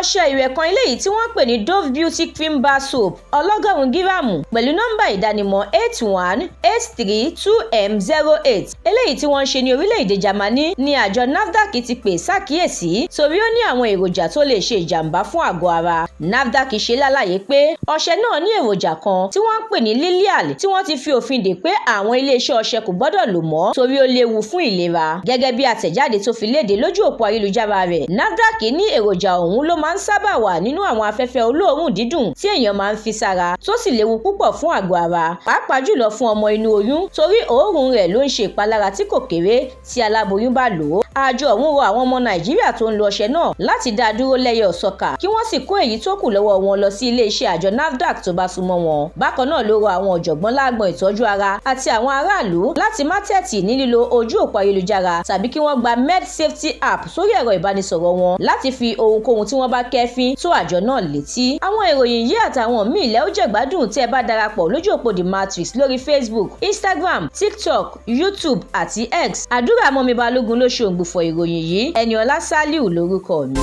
ọṣẹ ìwẹ̀ kan eléyìí tí wọ́n pè ní Dove Beauty Cream Bar Soap ọlọ́gọ́rùn-ún gíráàmù pẹ̀lú nọ́mbà ìdánimọ̀ 818332M08 eléyìí tí wọ́n ń ṣe ní orílẹ̀-èdè Jámánì ni àjọ NAFDAC ti pè ṣàkíyèsí torí ó ní àwọn èròjà tó lè ṣe ìjàmbá fún àgọ́ ara. NAFDAC ṣe lálàyé pé ọṣẹ náà ní èròjà kan tí wọ́n ń pè ní Lilial tí wọ́n ti fi òfin dè pé àwọn iléeṣẹ́ ọṣẹ kò gbọ́dọ̀ lò mọ́ torí ó léwu fún ìlera. Gẹ́gẹ́ bí àtẹ̀jáde tó fi léde lójú òpó ayélujára rẹ̀, NAFDAC ní èròjà ọ̀hún ló máa ń sábà wà nínú àwọn afẹ́fẹ́ olóòórùn dídùn tí èèyàn máa ń fi sára tó sì léwu púpọ̀ fún àgọ́ ara, pàápàá jùlọ fún ọmọ inú oyún torí òórùn rẹ̀ ló ń ṣe ìpalára tí kò kéré tí aláboyún bá lò ó. Àjọ ọ̀hún rọ àwọn ọmọ Nàìjíríà tó ń lo ọṣẹ náà láti dá a dúró lẹ́yẹ ọ̀sọ́kà kí wọ́n sì kó èyí tó kù lọ́wọ́ wọn lọ sí iléeṣẹ́ àjọ NAFDAC tó bá súnmọ́ wọn. Bákan náà ló rọ àwọn ọ̀jọ̀gbọ́n lágbọn ìtọ́jú ara àti àwọn aráàlú láti má tẹ́tí ní lílo ojú òpó ayélujára tàbí kí wọ́n gba MedSafety app sórí ẹ̀rọ ìbánisọ̀rọ̀ wọn láti fi ohunkóhun tí wọ́n bá kẹ́fín tó àjọ náà létí. Àwọn ìròyìn yìí àtàwọn míì lẹ́ ó jẹ̀gbádùn tí ẹ bá darapọ̀ lójú òpó The Matrix lórí Facebook, Instagram, TikTok, YouTube àti X. Àdúrà Mọ́mi Balógun ló ṣe òǹgbùfọ̀ ìròyìn yìí. Ẹniọlá Sálíù lórúkọ mi.